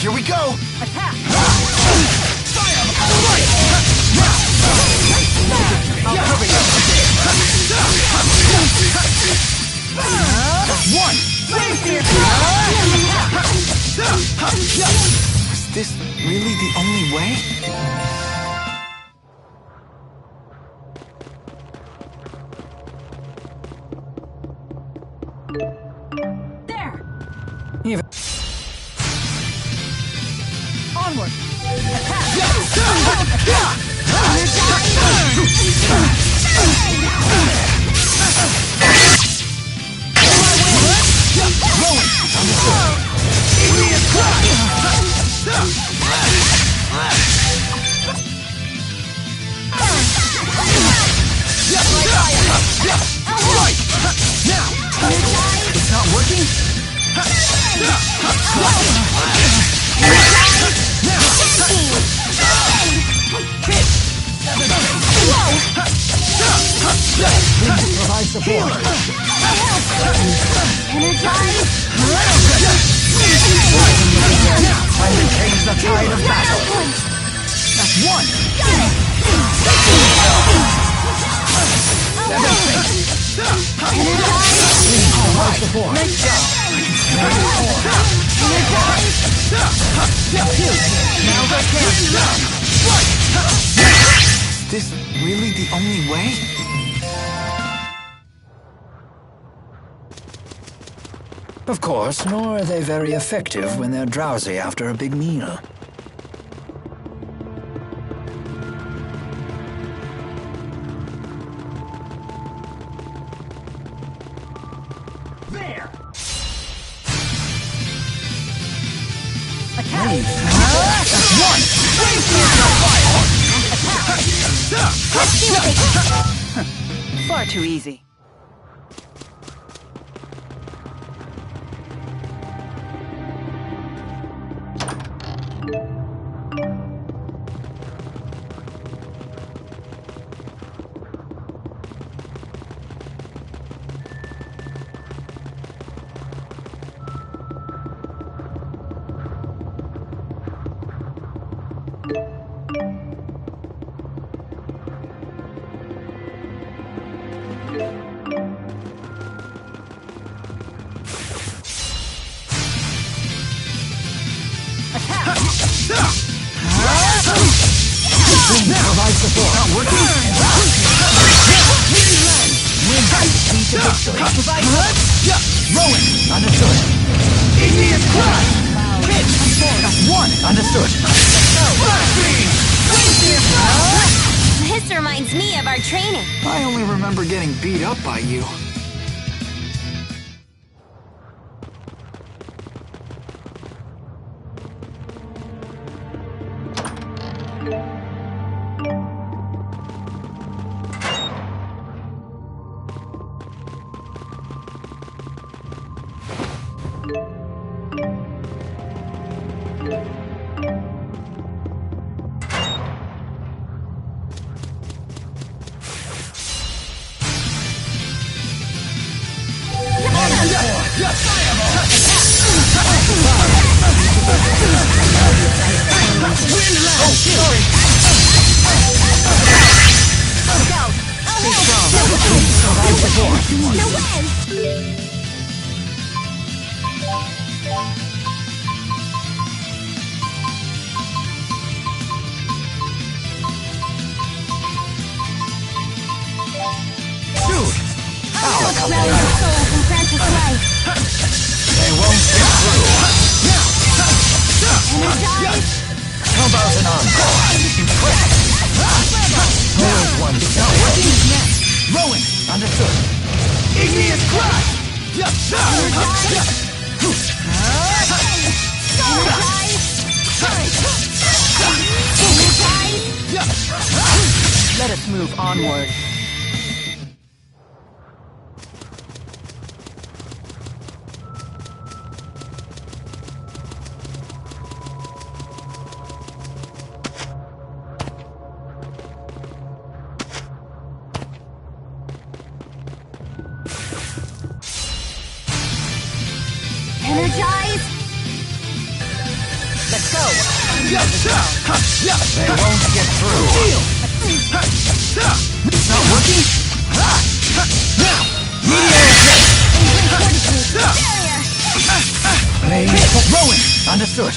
Here we go! Attack! Fire! I'll cover you. One! Is this really the only way? There! Onward! It's not working? Provide support. Energize! Time to change the tide of battle. That's one. Provide support. Now they can. Is this really the only way? Of course, nor are they very effective when they're drowsy after a big meal. Please. That's one! Let's see what they can. Far too easy. Provide support. Not working? Rowan, understood. Igneous crush! Hit. That's one. Understood. This reminds me of our training. I only remember getting beat up by you. No way! Dude. Rally the soul from Francis' life. They won't get through. Energize. How about an encore? Always one. It's not working. Rowan, understood. Igneous crush! Let us move onward. Energize. Let's go. They won't get through. It's not working? Barrier. Rowan, understood.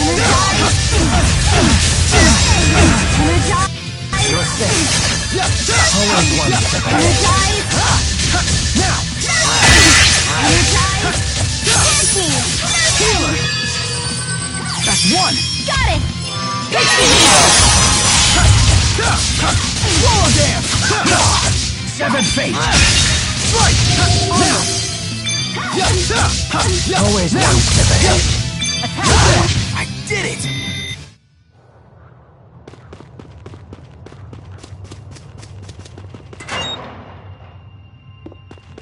Energize. You're safe. Always one step ahead. Energize. Energize. Healer! That's one! Got it. Wall dance! Seven fate. Strike! Always one step ahead. I did it!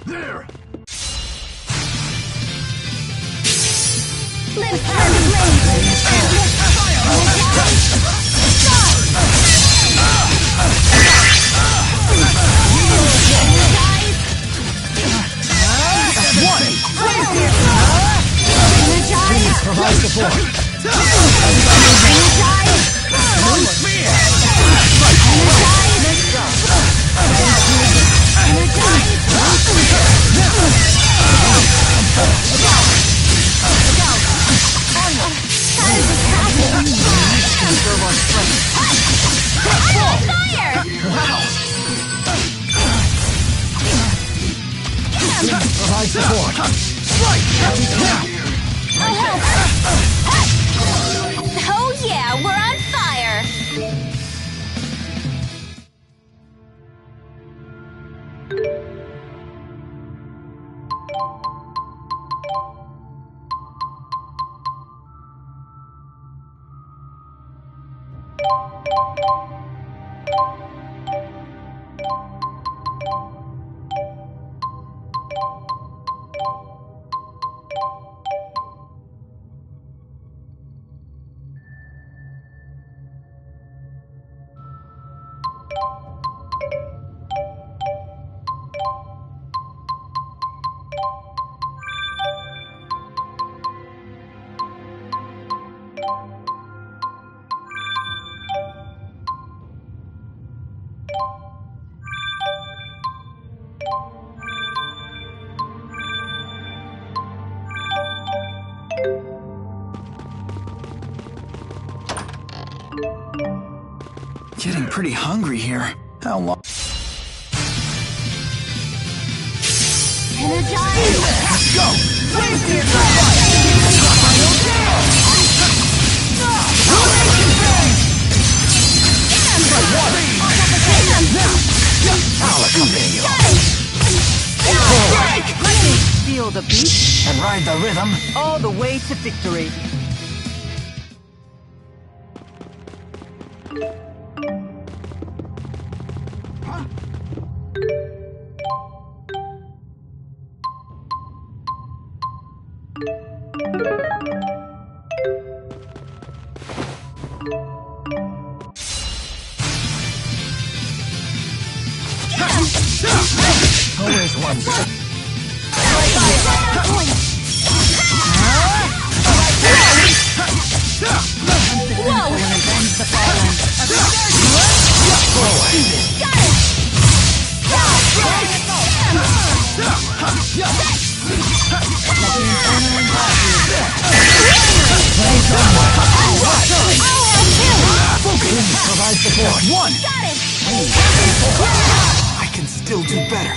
There! Lift her Provide support. Provide support. Oh yeah, we're on fire! Getting pretty hungry here. How long? Energize! Let's go! I'll accompany you. Feel the beat And ride the rhythm. all the way to victory. Always one. Provide support. One. I can still do better.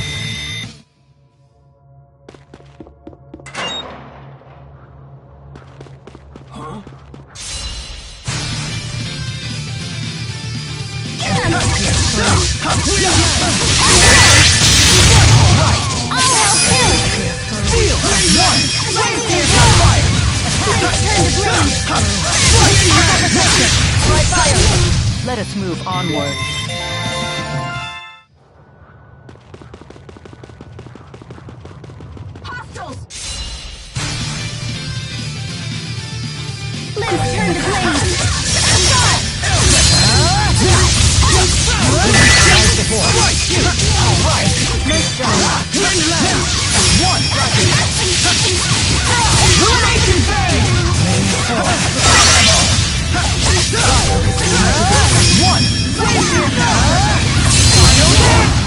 Let us move onward. Let's turn to blaze!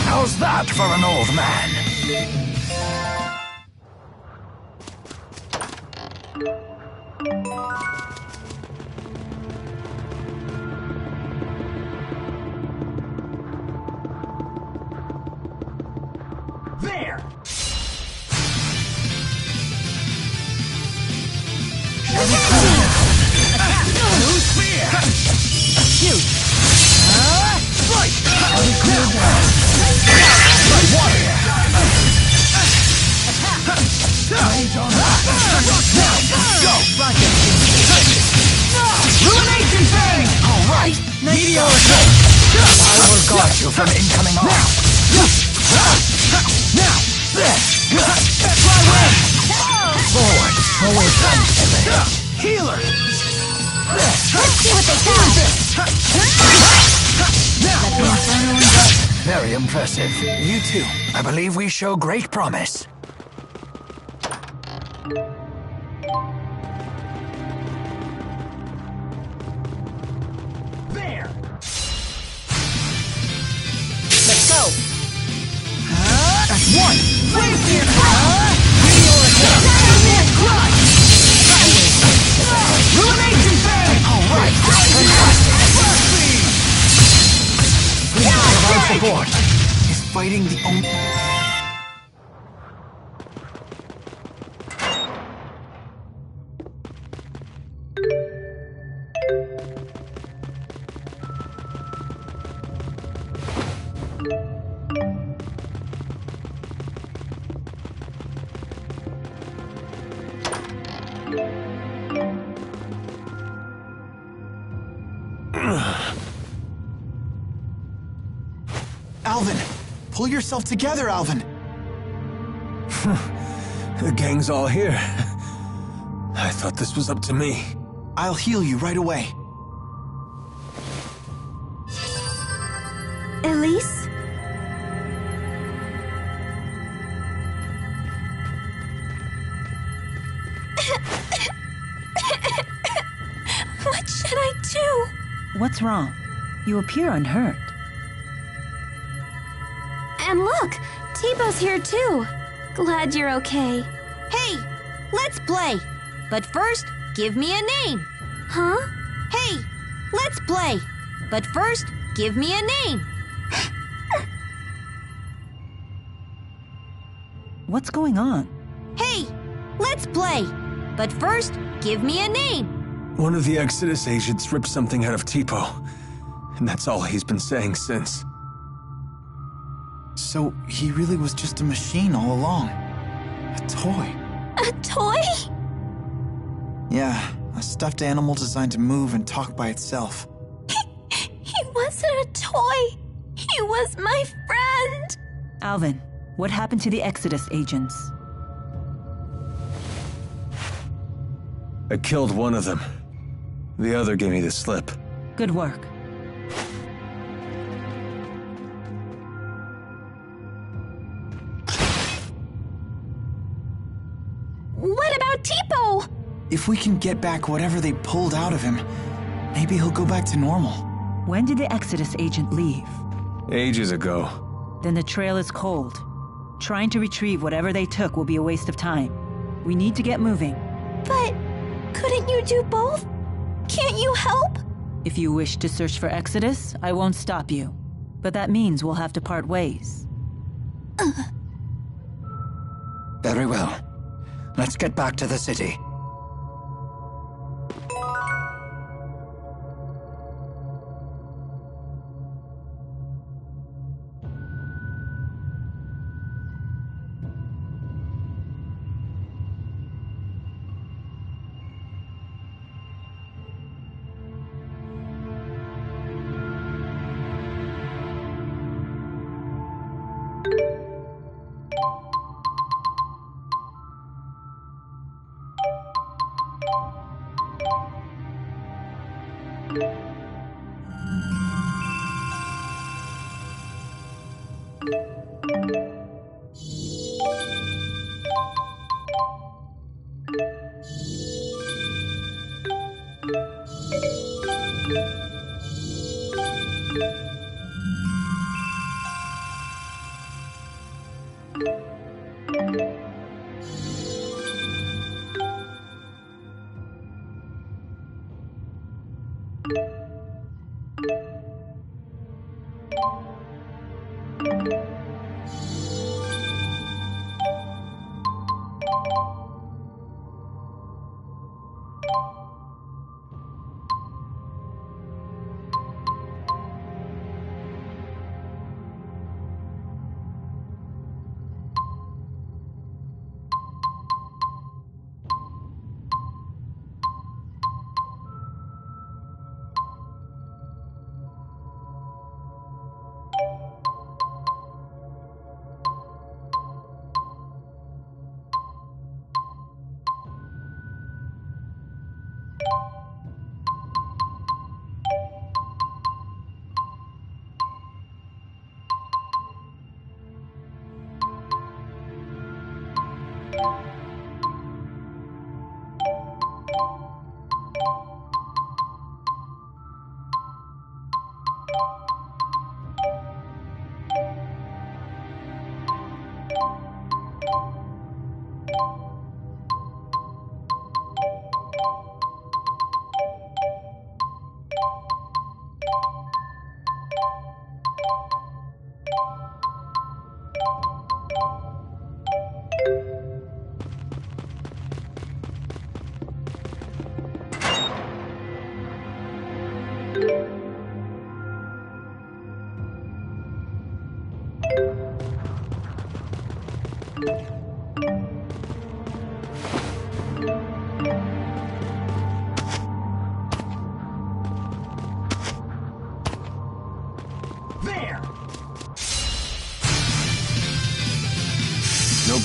How's that for an old man? There! I will guard you from incoming arms. Now, this! That's my way! Forward, always one. Healer! Let's see what they got! Very impressive. You too. I believe we show great promise. There! Let's go. That's one! Ruination Fang! Alright! Provide support. Is fighting the only... Pull yourself together, Alvin. The gang's all here. I thought this was up to me. I'll heal you right away. Elise? What should I do? What's wrong? You appear unhurt. And look, T-Bow's here too. Glad you're okay. Hey, let's play. But first, give me a name. Huh? Hey, let's play. But first, give me a name. What's going on? Hey, let's play. But first, give me a name. One of the Exodus agents ripped something out of Tipo, and that's all he's been saying since. So he really was just a machine all along. A toy. A toy? Yeah, a stuffed animal designed to move and talk by itself. He wasn't a toy. He was my friend. Alvin, what happened to the Exodus agents? I killed one of them. The other gave me the slip. Good work. What about Tipo? If we can get back whatever they pulled out of him, maybe he'll go back to normal. When did the Exodus agent leave? Ages ago. Then the trail is cold. Trying to retrieve whatever they took will be a waste of time. We need to get moving. But couldn't you do both? Can't you help? If you wish to search for Exodus, I won't stop you. But that means we'll have to part ways. Very well. Let's get back to the city.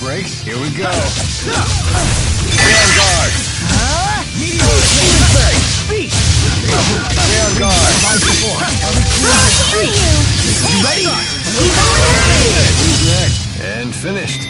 brakes. Here we go. Stay on guard. Stay on guard. You Ready? And finished.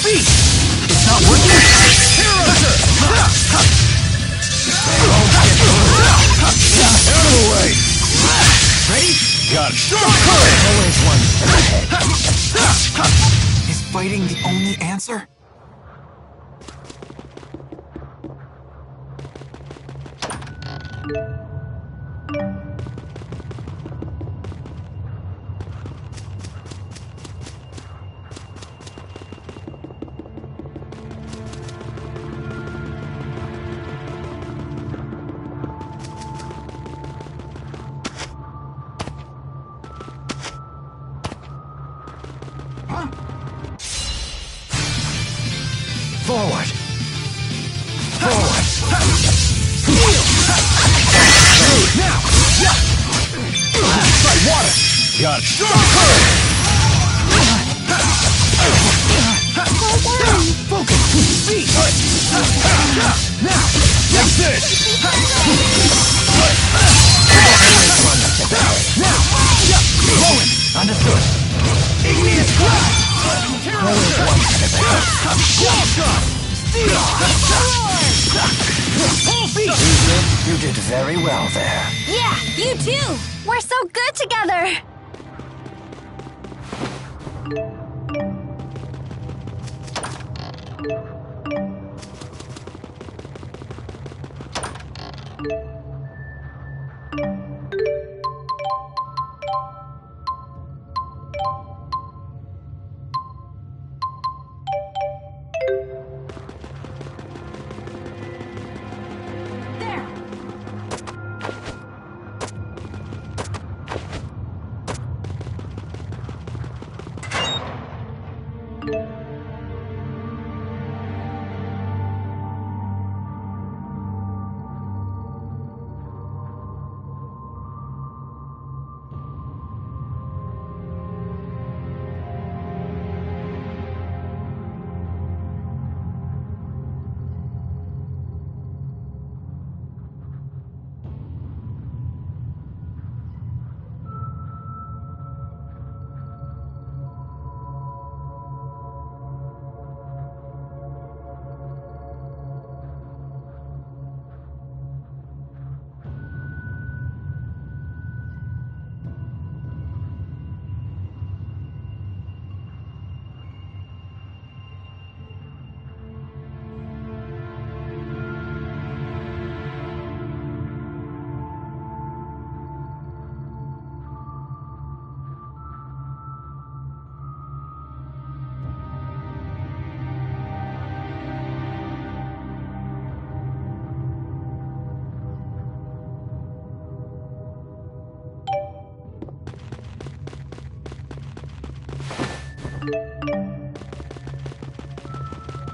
It's not working. Out of the way. Ready? Got it. Always one step ahead. Is fighting the only answer? Forward. Forward. Now. Try water. Got it. Focus. Feet. Now. Like this. Now. Blowing. Understood. Igneous crash. Always one step ahead. Full feet. You did very well there. Yeah, you too. We're so good together.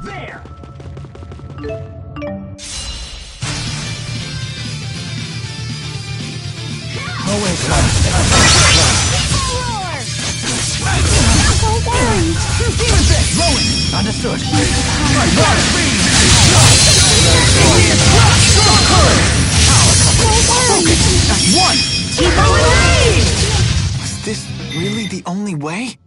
There. Always one step Don't worry. Blowing. Understood. That's one. Was this really the only way?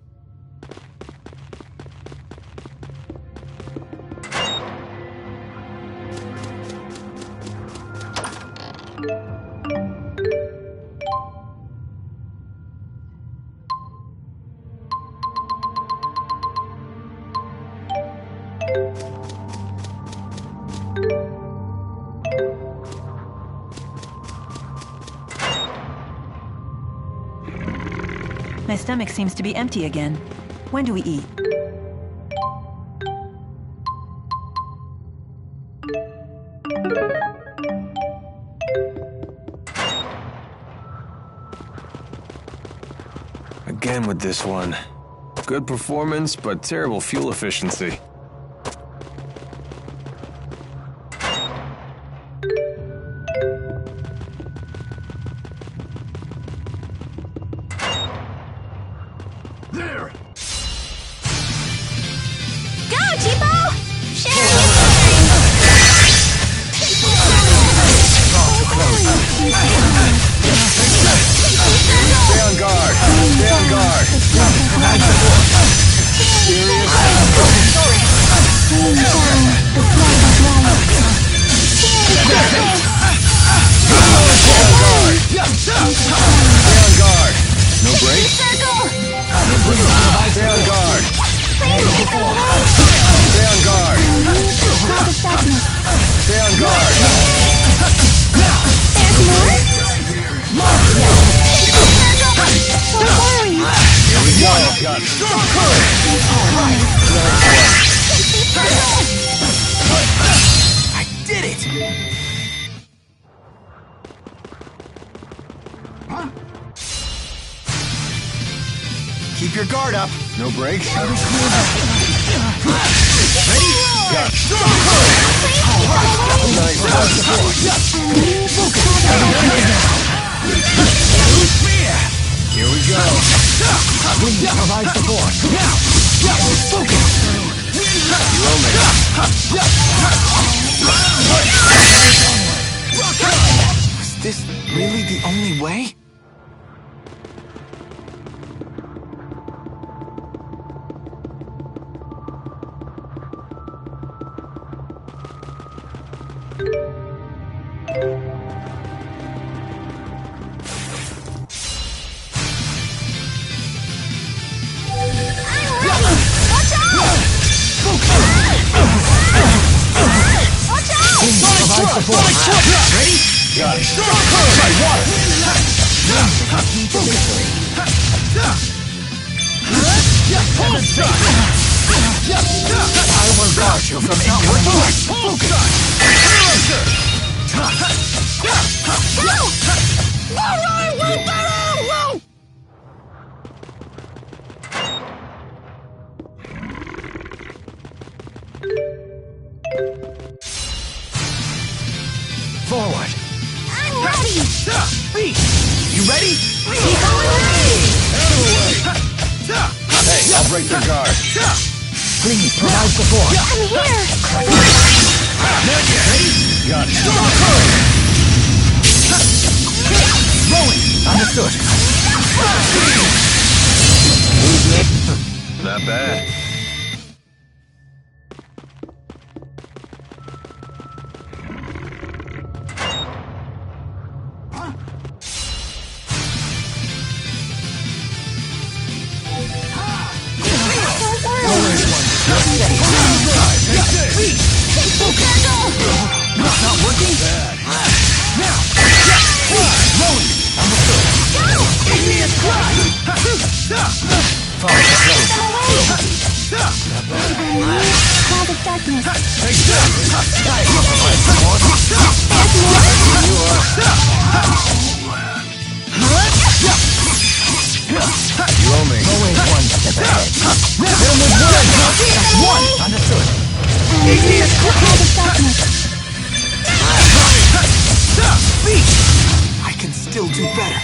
My stomach seems to be empty again. When do we eat? Again with this one. Good performance, but terrible fuel efficiency. There! Go, Tipo! Stay on guard! Stay on guard! Stay on guard! No break? Stay on guard! Stay on guard! Stay on guard! Here we go! Got it. I did it! Keep your guard up. No break? Here we go. Provide support. You owe me. Was this really the only way? Provide support. Ready? Got it. Try water. I will guard you from incoming Forward. I'm ready! You ready? Hey, I'll break their guard. Please provide support. I'm here! Got it. Rolling. Understood. Not bad. Not working? Now! Rolling! Understood. Igneous crash! Follow the flow. Cloud of darkness. You owe me. Always one step ahead. Film is one! That's one! Understood. Igneous Cloud of darkness. I can still do better.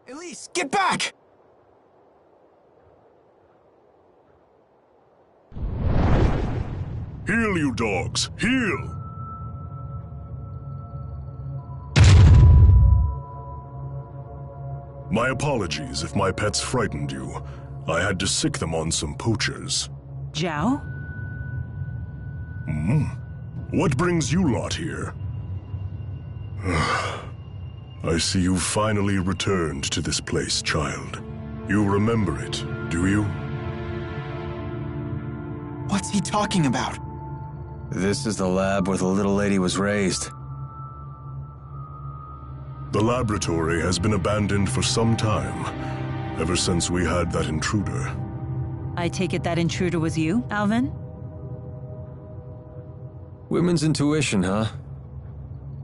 Elise, get back! Heal, you dogs! Heal! My apologies if my pets frightened you. I had to sick them on some poachers. Zhao? What brings you lot here? I see you finally returned to this place, child. You remember it, do you? What's he talking about? This is the lab where the little lady was raised. The laboratory has been abandoned for some time, ever since we had that intruder. I take it that intruder was you, Alvin? Women's intuition, huh?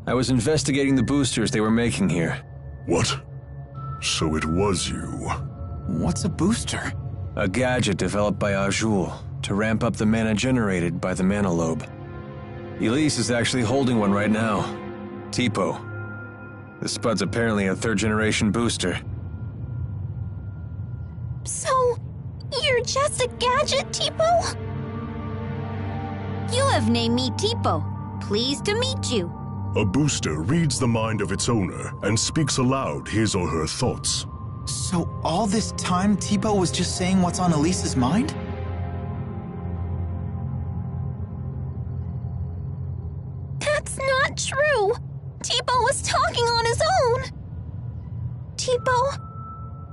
I was investigating the boosters they were making here. What? So it was you. What's a booster? A gadget developed by Azul to ramp up the mana generated by the mana lobe. Elise is actually holding one right now. Tipo. The Spud's apparently a third-generation booster. So, you're just a gadget, Tipo? You have named me Tipo. Pleased to meet you. A booster reads the mind of its owner and speaks aloud his or her thoughts. So all this time, Tipo was just saying what's on Elise's mind? That's not true. Tipo was talking on his own. Tipo,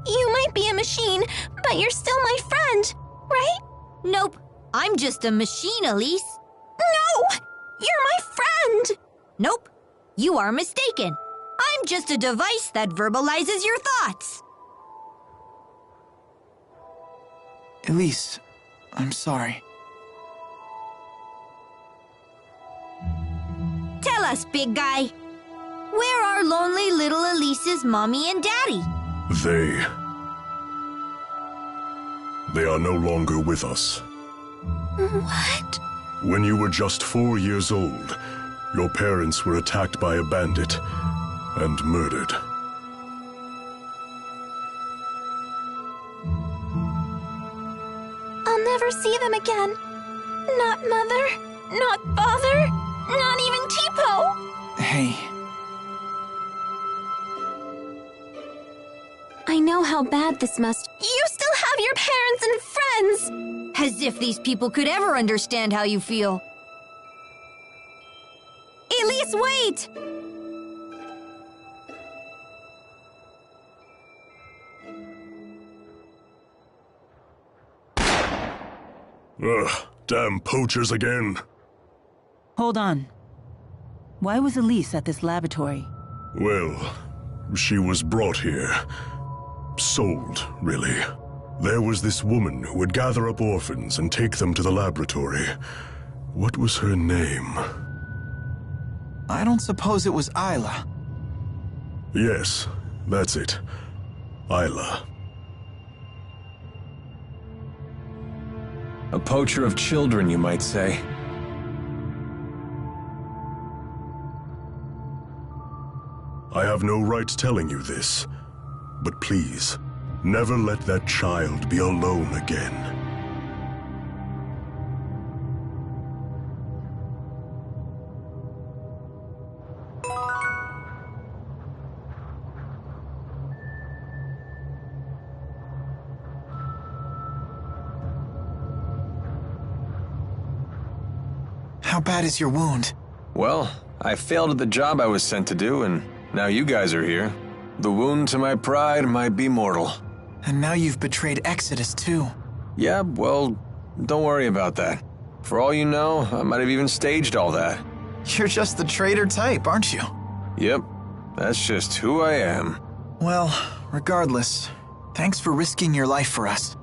you might be a machine, but you're still my friend, right? Nope, I'm just a machine, Elise. No! You're my friend! Nope, you are mistaken. I'm just a device that verbalizes your thoughts. Elise, I'm sorry. Tell us, big guy. Where are lonely little Elise's mommy and daddy? They are no longer with us. What? When you were just 4 years old, your parents were attacked by a bandit and murdered. I'll never see them again. Not mother, not father, not even Tipo. Hey, I know how bad this must. You still have your parents and friends! As if these people could ever understand how you feel. Elise, wait! Ugh, damn poachers again. Hold on. Why was Elise at this laboratory? Well, she was brought here. Sold, really. There was this woman who would gather up orphans and take them to the laboratory. What was her name? I don't suppose it was Isla. Yes, that's it. Isla. A poacher of children, you might say. I have no right telling you this, but please, never let that child be alone again. How bad is your wound? Well, I failed at the job I was sent to do, and now you guys are here. The wound to my pride might be mortal. And now you've betrayed Exodus too. Yeah, well, don't worry about that. For all you know, I might have even staged all that. You're just the traitor type, aren't you? Yep, that's just who I am. Well, regardless, thanks for risking your life for us.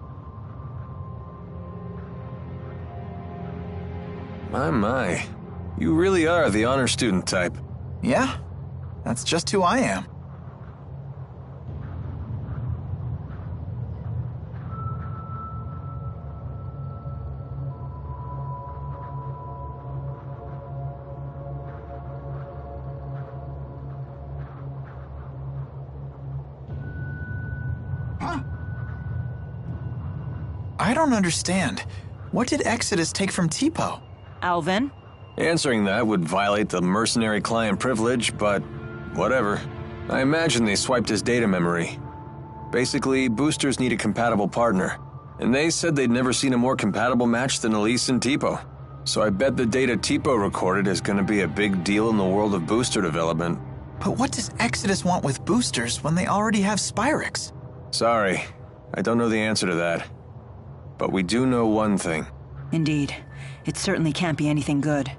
My. You really are the honor student type. Yeah, that's just who I am. I don't understand. What did Exodus take from Tipo? Alvin? Answering that would violate the mercenary client privilege, but whatever. I imagine they swiped his data memory. Basically, boosters need a compatible partner. And they said they'd never seen a more compatible match than Elise and Tipo. So I bet the data Tipo recorded is going to be a big deal in the world of booster development. But what does Exodus want with boosters when they already have Spyrix? Sorry, I don't know the answer to that. But we do know one thing. Indeed. It certainly can't be anything good.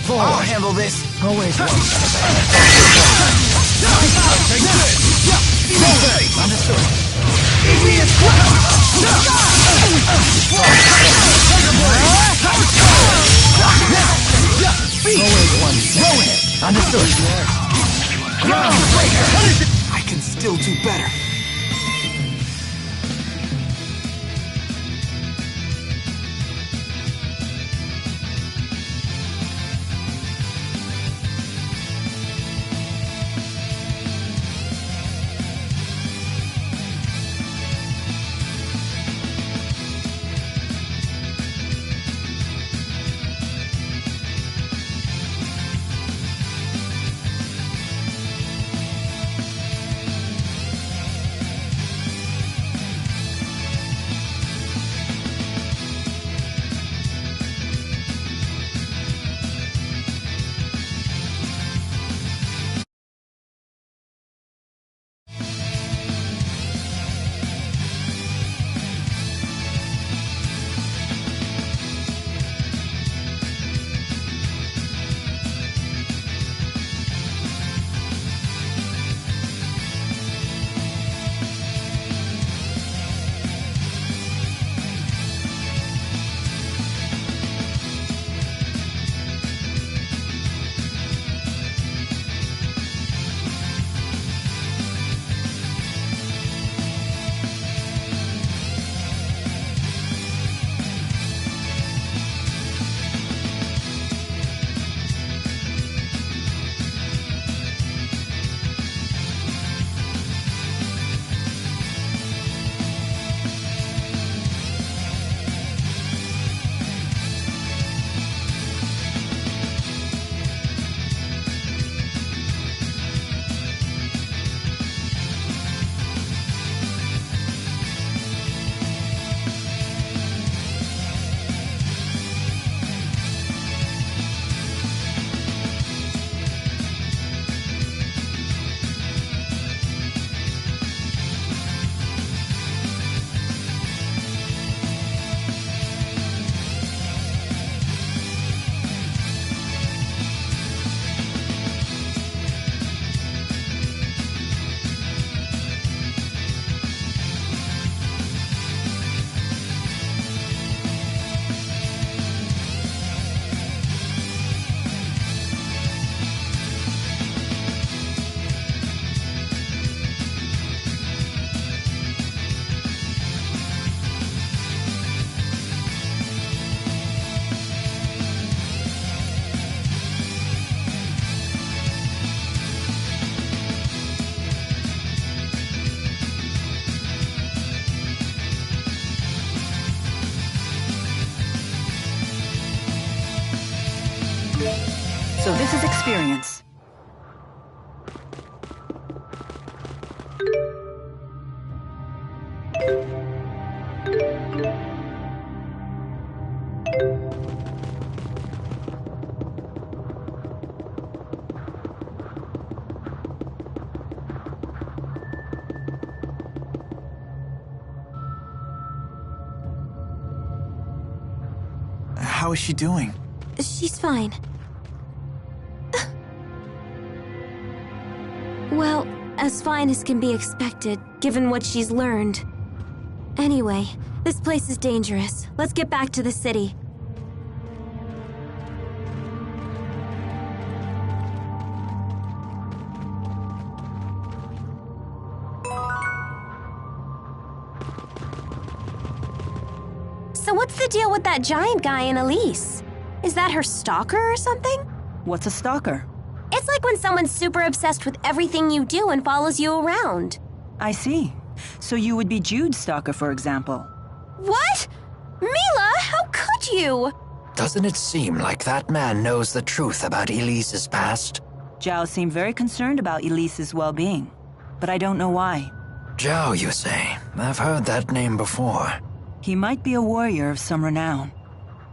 Forward. I'll handle this. Always one. Understood. Understood. Groundbreaker. I can still do better. So this is experience. How is she doing? She's fine. Well, as fine as can be expected, given what she's learned. Anyway, this place is dangerous. Let's get back to the city. So what's the deal with that giant guy and Elise? Is that her stalker or something? What's a stalker? It's like when someone's super obsessed with everything you do and follows you around. I see. So you would be Jude's stalker, for example. What? Mila, how could you? Doesn't it seem like that man knows the truth about Elise's past? Zhao seemed very concerned about Elise's well-being, but I don't know why. Zhao, you say? I've heard that name before. He might be a warrior of some renown.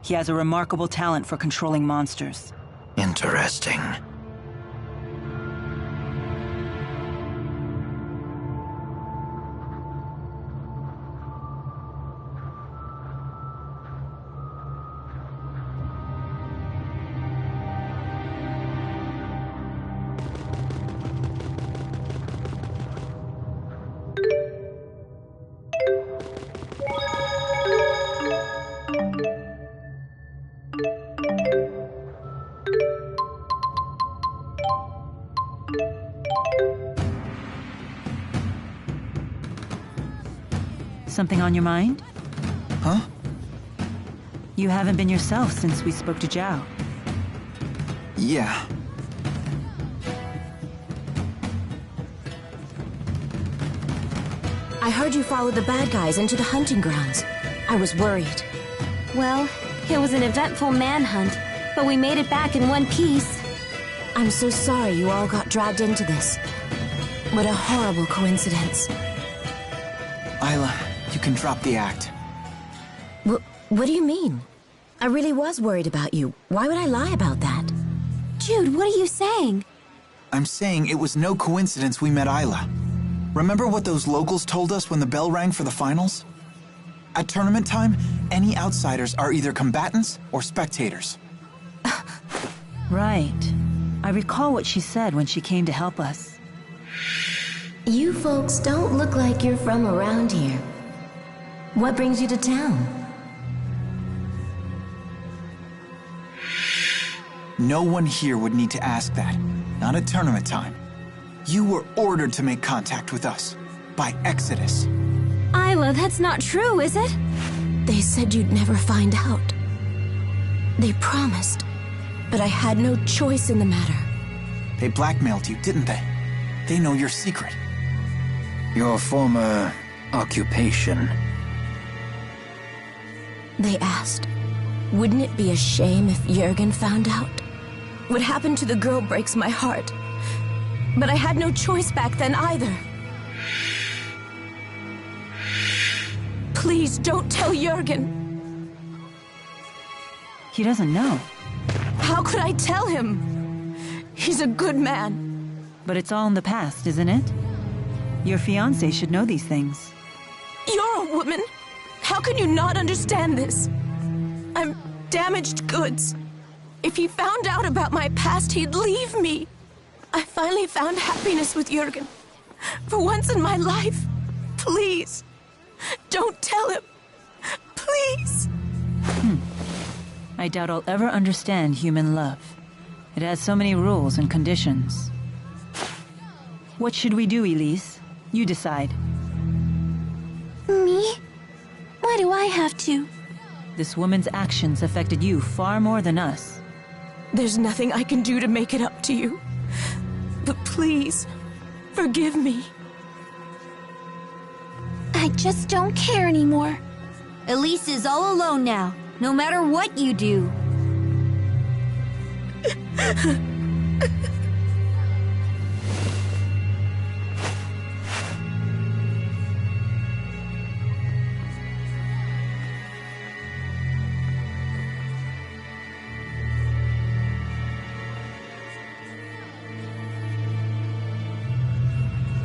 He has a remarkable talent for controlling monsters. Interesting. Something on your mind? Huh? You haven't been yourself since we spoke to Zhao. Yeah. I heard you followed the bad guys into the hunting grounds. I was worried. Well, it was an eventful manhunt, but we made it back in one piece. I'm so sorry you all got dragged into this. What a horrible coincidence. Isla, you can drop the act. What do you mean? I really was worried about you. Why would I lie about that? Jude, what are you saying? I'm saying it was no coincidence we met Isla. Remember what those locals told us when the bell rang for the finals? At tournament time, any outsiders are either combatants or spectators. Right. I recall what she said when she came to help us. You folks don't look like you're from around here. What brings you to town? No one here would need to ask that. Not at tournament time. You were ordered to make contact with us. By Exodus. Isla, that's not true, is it? They said you'd never find out. They promised. But I had no choice in the matter. They blackmailed you, didn't they? They know your secret. Your former occupation. They asked, wouldn't it be a shame if Jurgen found out? What happened to the girl breaks my heart. But I had no choice back then either. Please don't tell Jurgen. He doesn't know. How could I tell him? He's a good man. But it's all in the past, isn't it? Your fiancé should know these things. You're a woman. How can you not understand this? I'm damaged goods. If he found out about my past, he'd leave me. I finally found happiness with Jurgen. For once in my life. Please. Don't tell him. Please. I doubt I'll ever understand human love. It has so many rules and conditions. What should we do, Elise? You decide. Me? Why do I have to? This woman's actions affected you far more than us. There's nothing I can do to make it up to you. But please, forgive me. I just don't care anymore. Elise is all alone now, no matter what you do.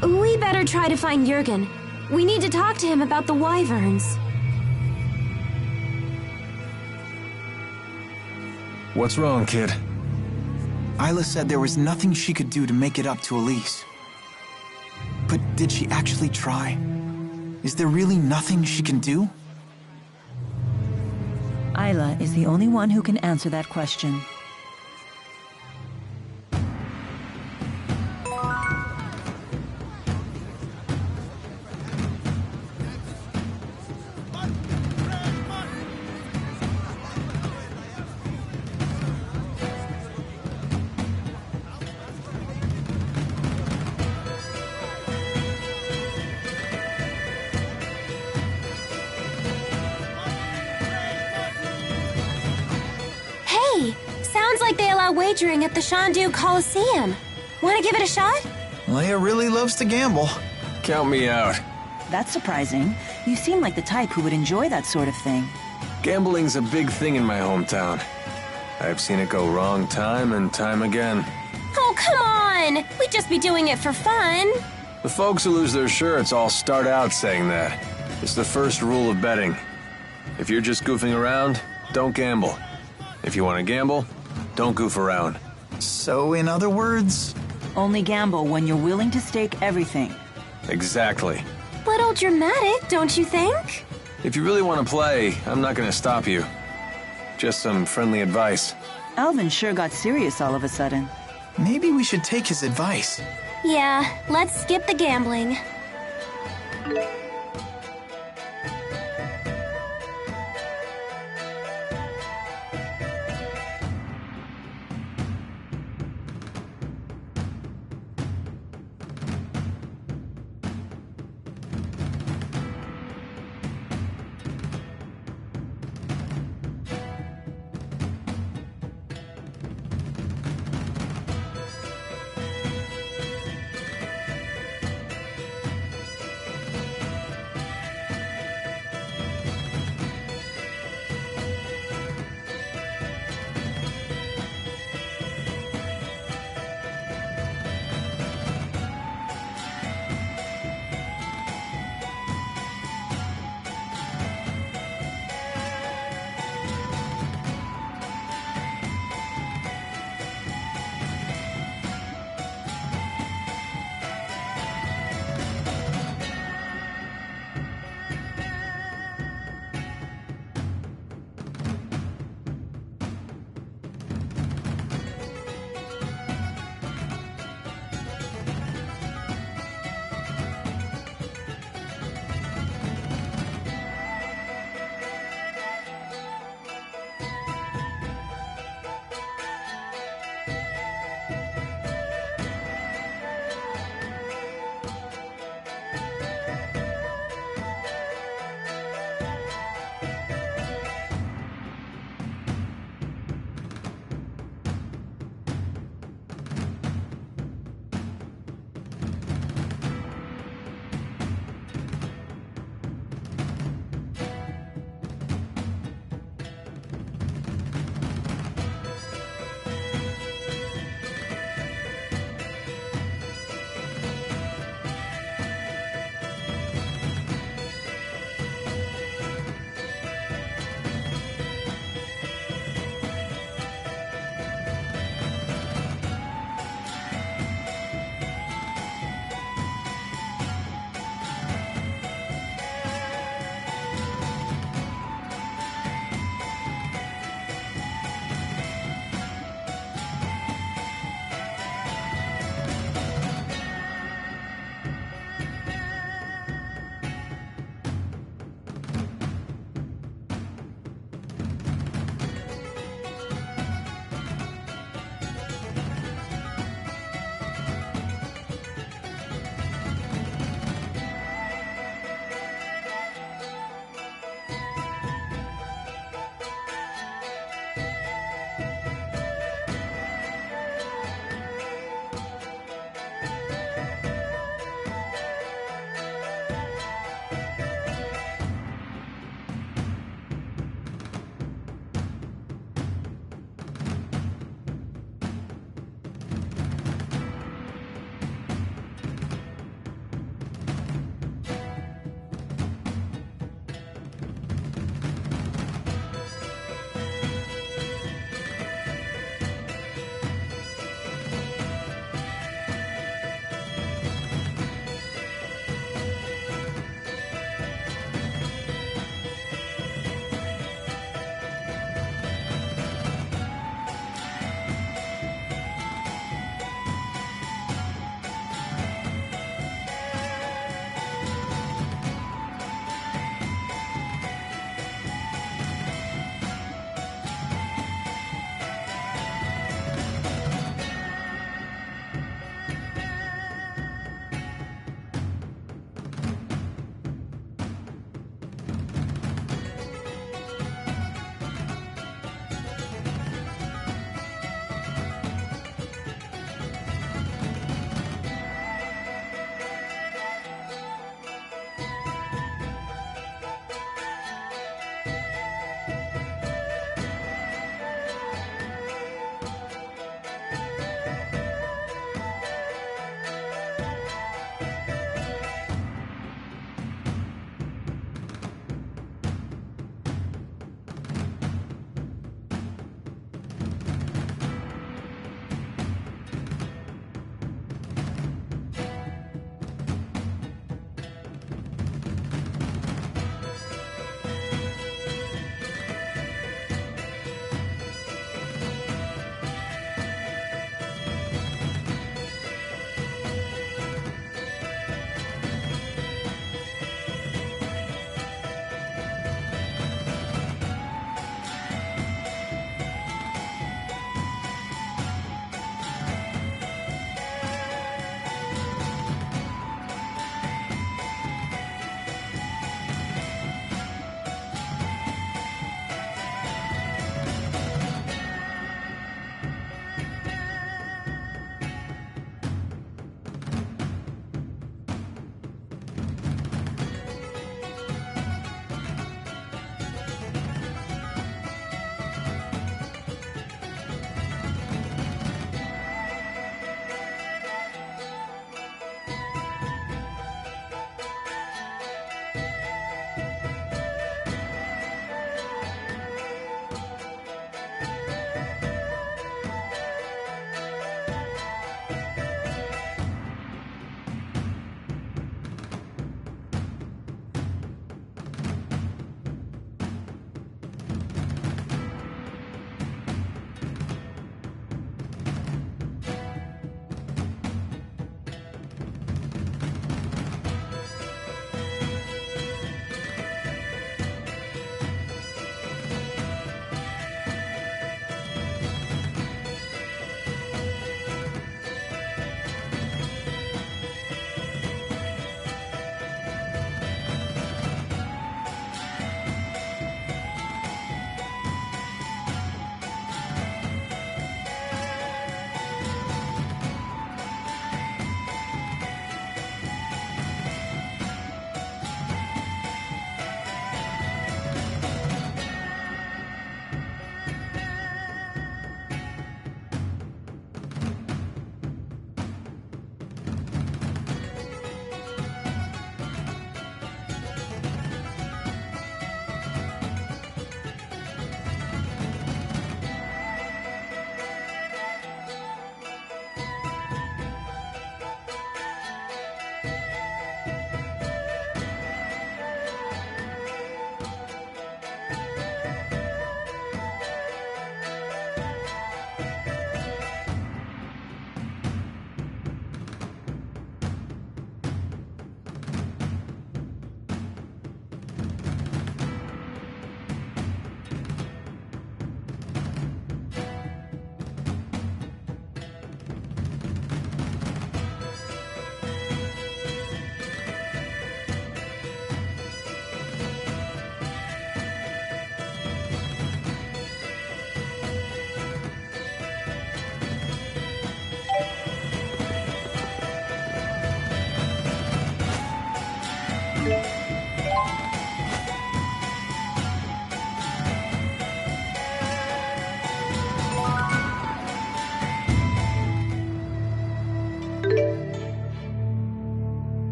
We better try to find Jurgen. We need to talk to him about the wyverns. What's wrong, kid? Isla said there was nothing she could do to make it up to Elise. But did she actually try? Is there really nothing she can do? Isla is the only one who can answer that question. Sounds like they allow wagering at the Shandu Coliseum. Want to give it a shot? Leia really loves to gamble. Count me out. That's surprising. You seem like the type who would enjoy that sort of thing. Gambling's a big thing in my hometown. I've seen it go wrong time and time again. Oh, come on! We'd just be doing it for fun. The folks who lose their shirts all start out saying that. It's the first rule of betting. If you're just goofing around, don't gamble. If you want to gamble, don't goof around. So, in other words... Only gamble when you're willing to stake everything. Exactly. Little dramatic, don't you think? If you really want to play, I'm not going to stop you. Just some friendly advice. Alvin sure got serious all of a sudden. Maybe we should take his advice. Yeah, let's skip the gambling.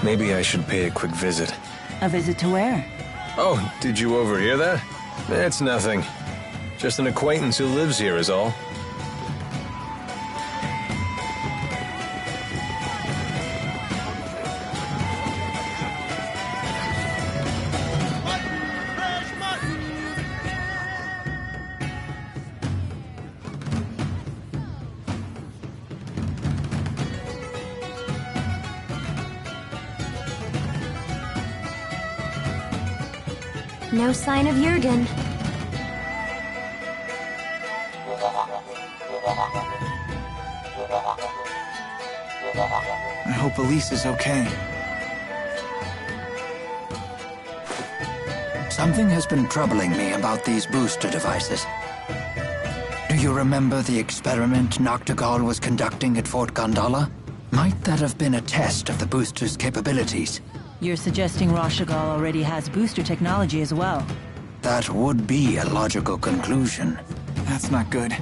Maybe I should pay a quick visit. A visit to where? Oh, did you overhear that? It's nothing. Just an acquaintance who lives here is all. No sign of Jurgen. I hope Elise is okay. Something has been troubling me about these booster devices. Do you remember the experiment Noctigal was conducting at Fort Gondola? Might that have been a test of the booster's capabilities? You're suggesting Rashagal already has booster technology as well. That would be a logical conclusion. That's not good.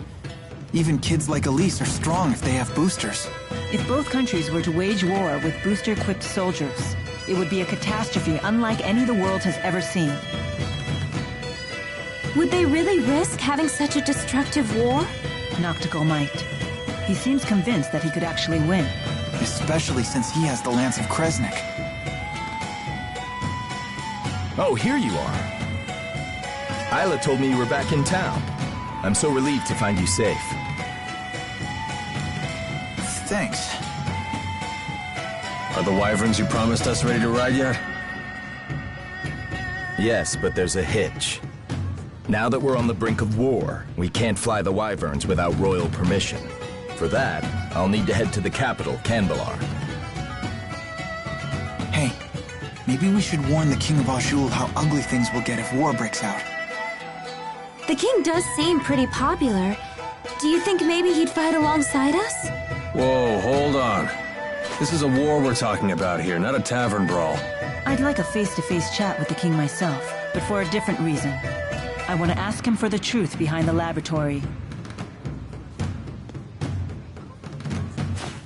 Even kids like Elise are strong if they have boosters. If both countries were to wage war with booster-equipped soldiers, it would be a catastrophe unlike any the world has ever seen. Would they really risk having such a destructive war? Noctigal might. He seems convinced that he could actually win. Especially since he has the Lance of Kresnik. Oh, here you are. Isla told me you were back in town. I'm so relieved to find you safe. Thanks. Are the wyverns you promised us ready to ride yet? Yes, but there's a hitch. Now that we're on the brink of war, we can't fly the wyverns without royal permission. For that, I'll need to head to the capital, Canbelar. Hey, maybe we should warn the King of Azul how ugly things will get if war breaks out. The king does seem pretty popular. Do you think maybe he'd fight alongside us? Whoa, hold on. This is a war we're talking about here, not a tavern brawl. I'd like a face-to-face chat with the king myself, but for a different reason. I want to ask him for the truth behind the laboratory.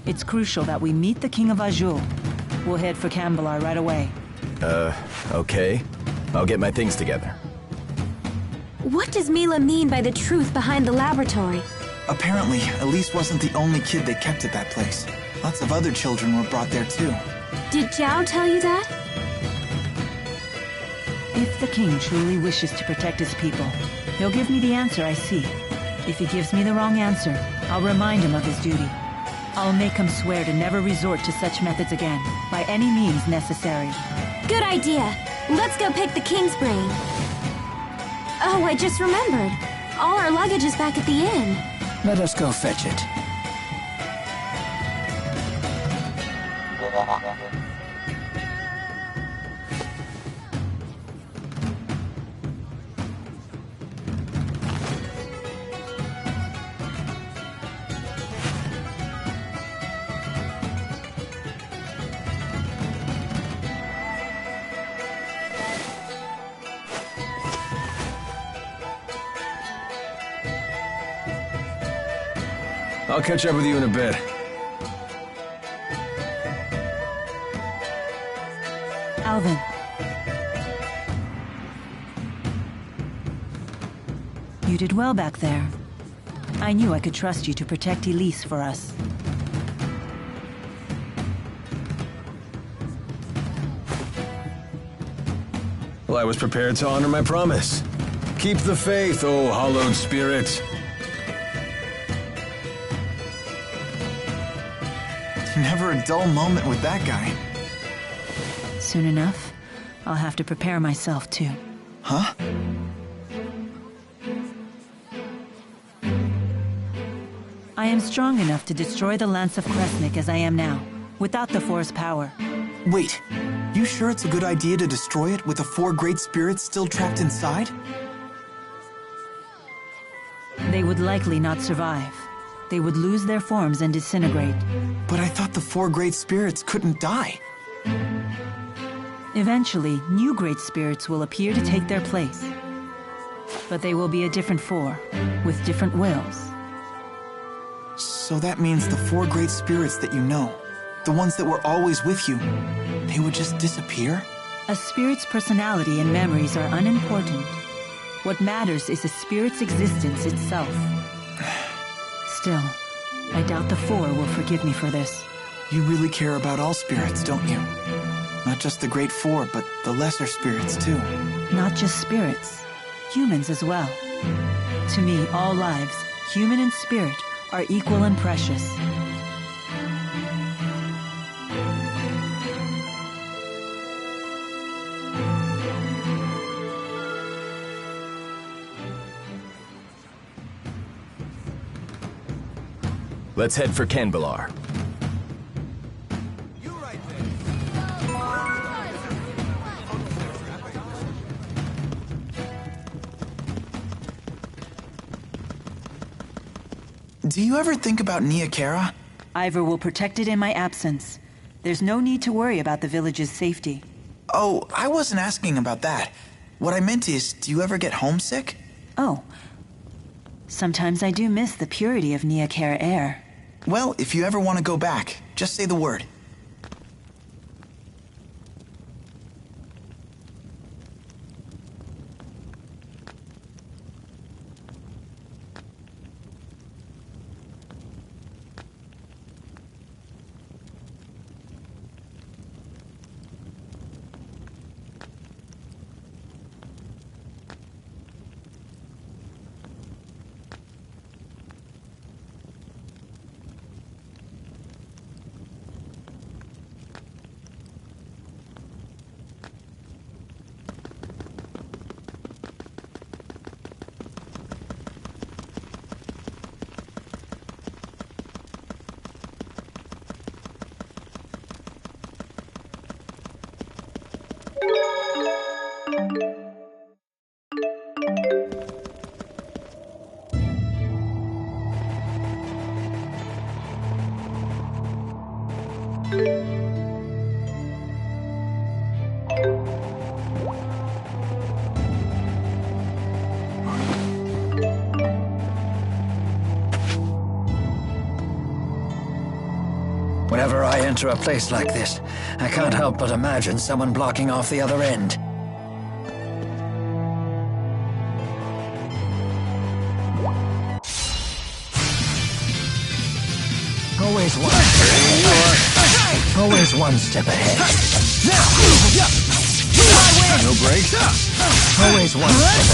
It's crucial that we meet the King of Azul. We'll head for Canbelar right away. Okay. I'll get my things together. What does Mila mean by the truth behind the laboratory? Apparently, Elise wasn't the only kid they kept at that place. Lots of other children were brought there too. Did Zhao tell you that? If the king truly wishes to protect his people, he'll give me the answer I seek. If he gives me the wrong answer, I'll remind him of his duty. I'll make him swear to never resort to such methods again, by any means necessary. Good idea. Let's go pick the king's brain. Oh, I just remembered. All our luggage is back at the inn. Let us go fetch it. I'll catch up with you in a bit. Alvin. You did well back there. I knew I could trust you to protect Elise for us. Well, I was prepared to honor my promise. Keep the faith, oh hallowed spirit. Never a dull moment with that guy. Soon enough, I'll have to prepare myself too. Huh? I am strong enough to destroy the Lance of Kresnik as I am now, without the Force power. Wait, you sure it's a good idea to destroy it with the 4 great spirits still trapped inside? They would likely not survive. They would lose their forms and disintegrate. But I thought the 4 great spirits couldn't die. Eventually, new great spirits will appear to take their place. But they will be a different 4, with different wills. So So that means the four great spirits that you know, the ones that were always with you, they would just disappear? A spirit's personality and memories are unimportant. What matters is a spirit's existence itself. Still, I doubt the four will forgive me for this. You really care about all spirits, don't you? Not just the great four, but the lesser spirits too. Not just spirits, humans as well. To me, all lives, human and spirit, are equal and precious. Let's head for Canbelar. Do you ever think about Nia Kara? Ivor will protect it in my absence. There's no need to worry about the village's safety. Oh, I wasn't asking about that. What I meant is, do you ever get homesick? Oh. Sometimes I do miss the purity of Nia Kara air. Well, if you ever want to go back, just say the word. Whenever I enter a place like this, I can't help but imagine someone blocking off the other end. Always one step ahead. No brakes? Always one step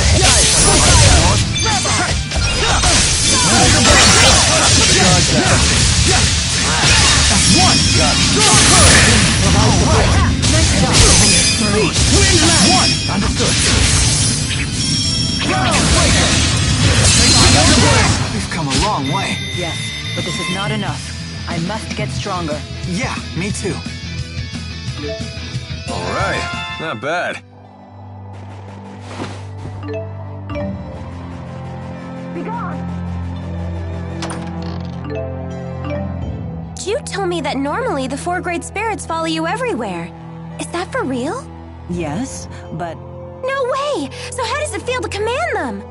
We've come a long way. Yes, but this is not enough. I must get stronger. Yeah, me too. All right, not bad. You told me that normally the four great spirits follow you everywhere. Is that for real? Yes, but No way! So how does it feel to command them?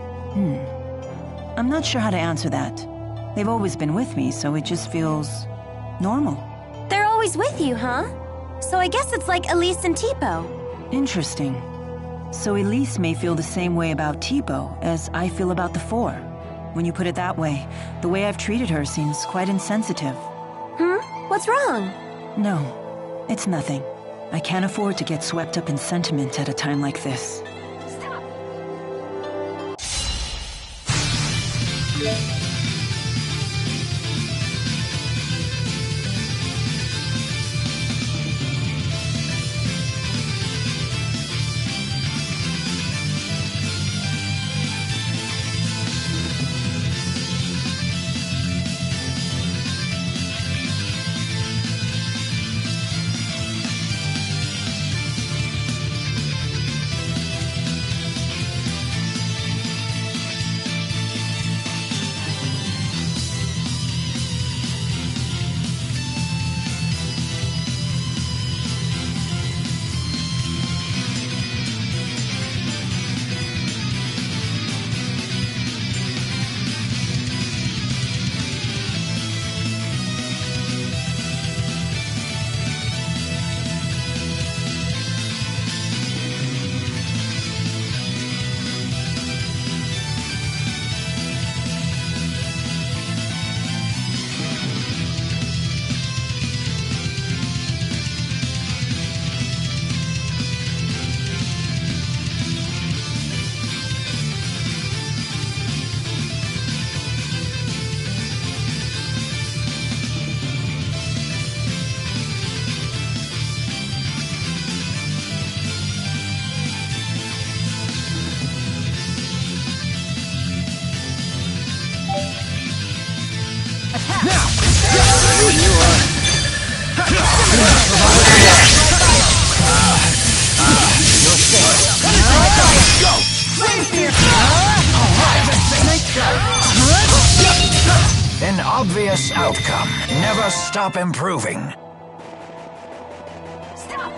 I'm not sure how to answer that. They've always been with me, so it just feels normal. They're always with you, huh? So I guess it's like Elise and Tipo. Interesting. So Elise may feel the same way about Tipo as I feel about the four. When you put it that way, the way I've treated her seems quite insensitive. What's wrong? No, it's nothing. I can't afford to get swept up in sentiment at a time like this. Stop! stop improving. Stop!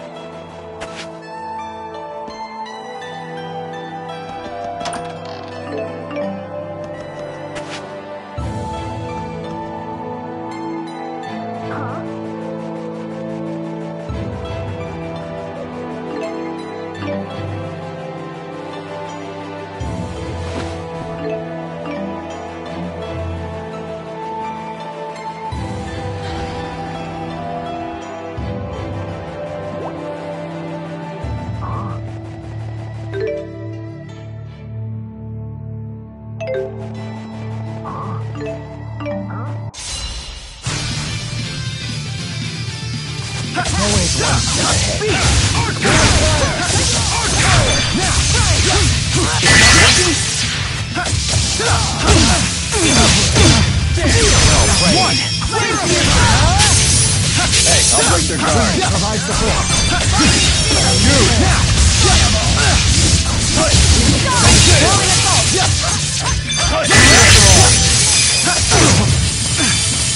I'll break their guard. Provide support.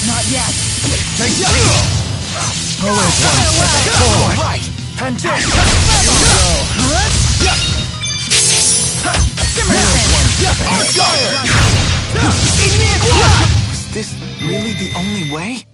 Not yet. Always one step forward. Right. Fantastic. Is this really the only way?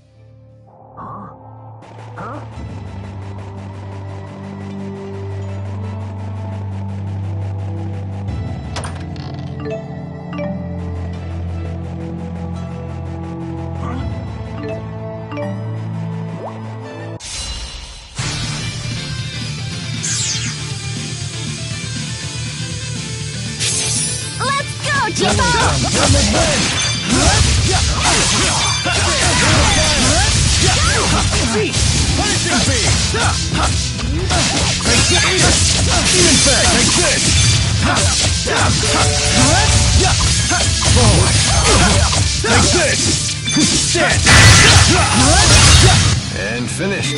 And finished.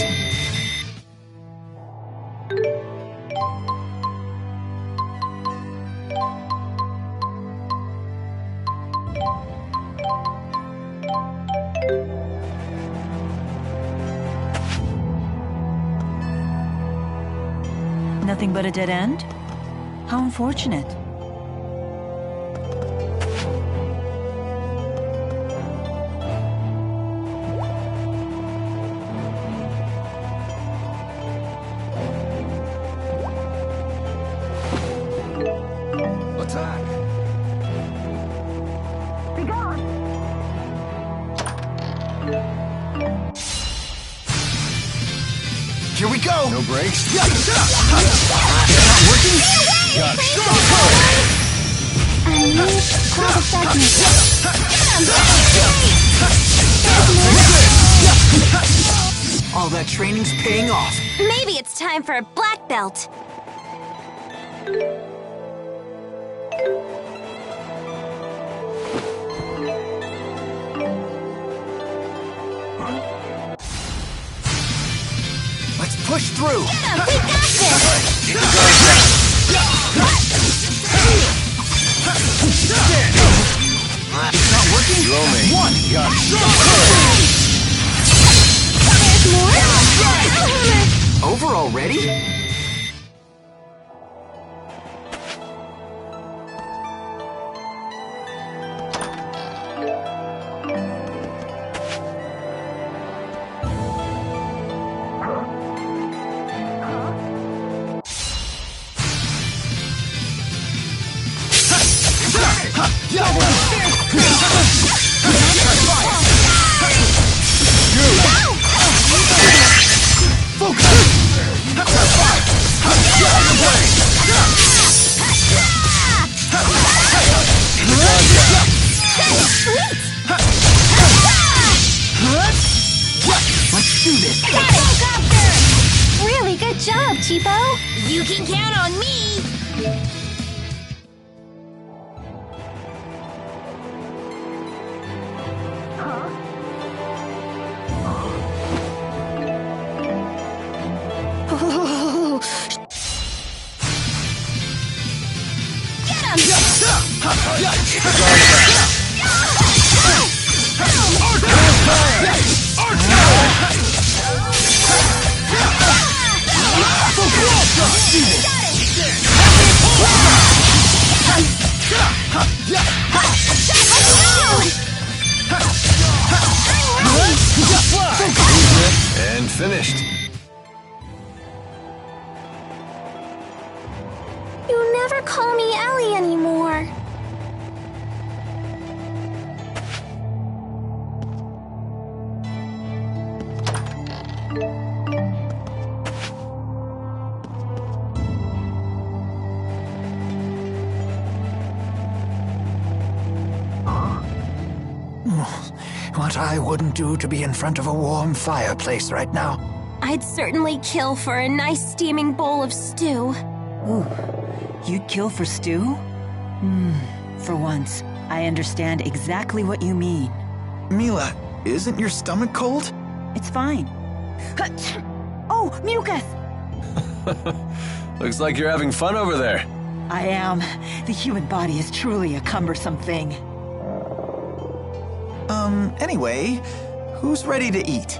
Nothing but a dead end? How unfortunate. Attack. Be gone! Here we go! No brakes. Not working? Got it. Unleash cloud of darkness. All that training's paying off. Maybe it's time for a black belt. Let's push through. Get him! We got this! Not working? Throw me. One. Got it. There's more? Over already? Let's do this. Helicopter! Really good job, Cheapo. You can count on me. Get him! finished. You never call me Ellie anymore. What I wouldn't do to be in front of a warm fireplace right now. I'd certainly kill for a nice steaming bowl of stew. Ooh, you'd kill for stew? For once, I understand exactly what you mean. Mila, isn't your stomach cold? It's fine. Oh, mucus! Looks like you're having fun over there. I am. The human body is truly a cumbersome thing. Anyway, who's ready to eat?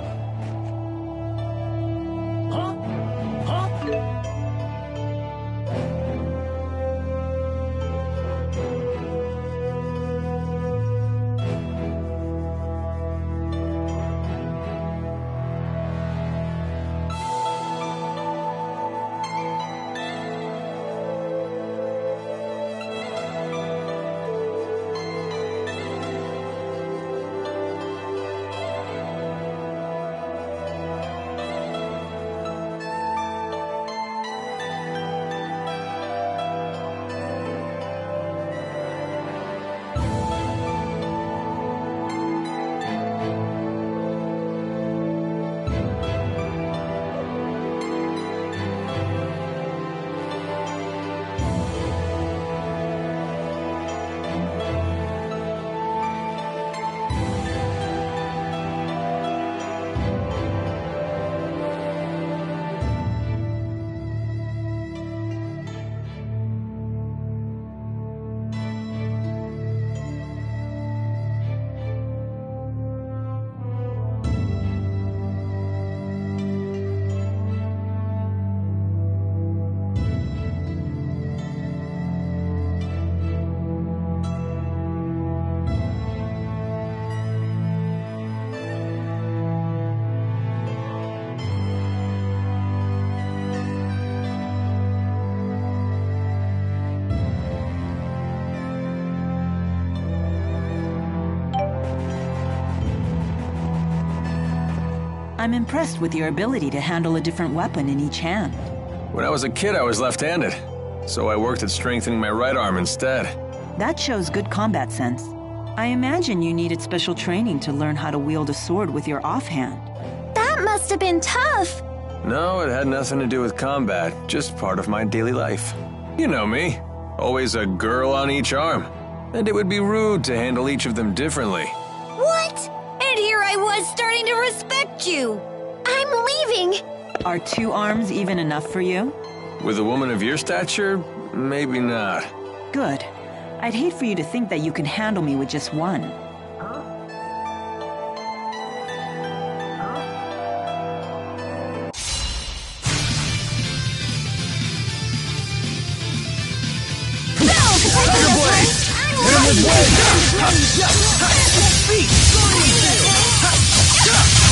I'm impressed with your ability to handle a different weapon in each hand. When I was a kid, I was left-handed, so I worked at strengthening my right arm instead. That shows good combat sense. I imagine you needed special training to learn how to wield a sword with your offhand. That must have been tough. No, it had nothing to do with combat, just part of my daily life. You know me, always a girl on each arm. And it would be rude to handle each of them differently. What? And here I was starting to respect you. I'm leaving. Are 2 arms even enough for you? With a woman of your stature, maybe not. Good. I'd hate for you to think that you can handle me with just one.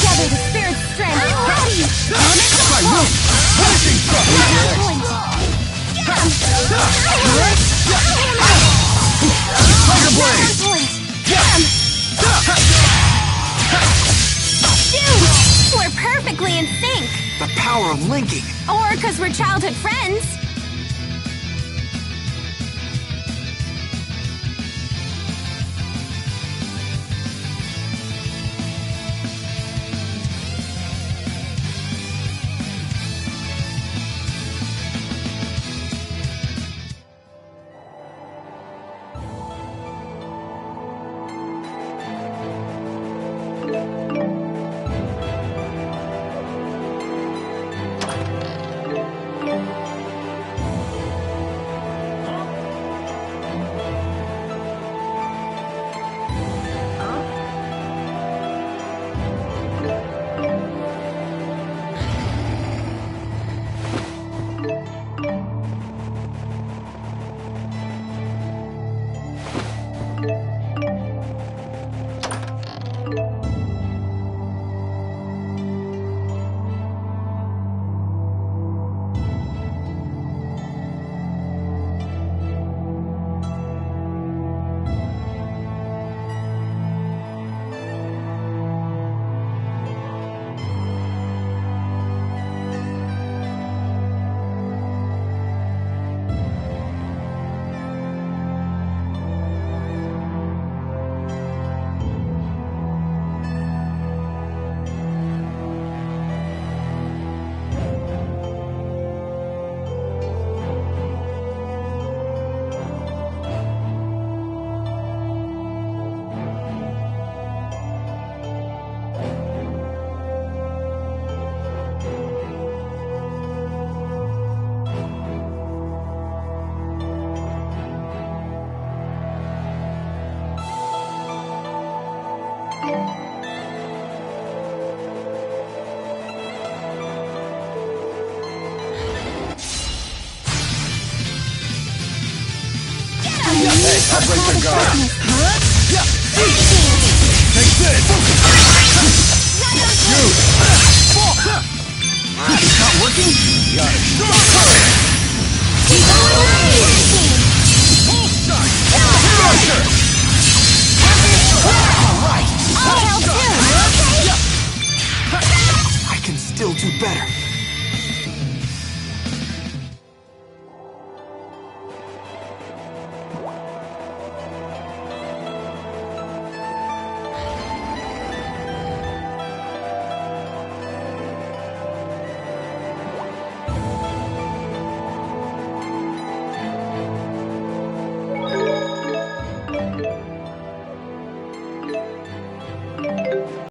Gather the spirit's strength. I'm ready. Tiger Blade! Dude, we're perfectly in sync. The power of linking. Or because we're childhood friends. Break the guard. Take this! It's not working? Got it. I'll help too. I can still do better.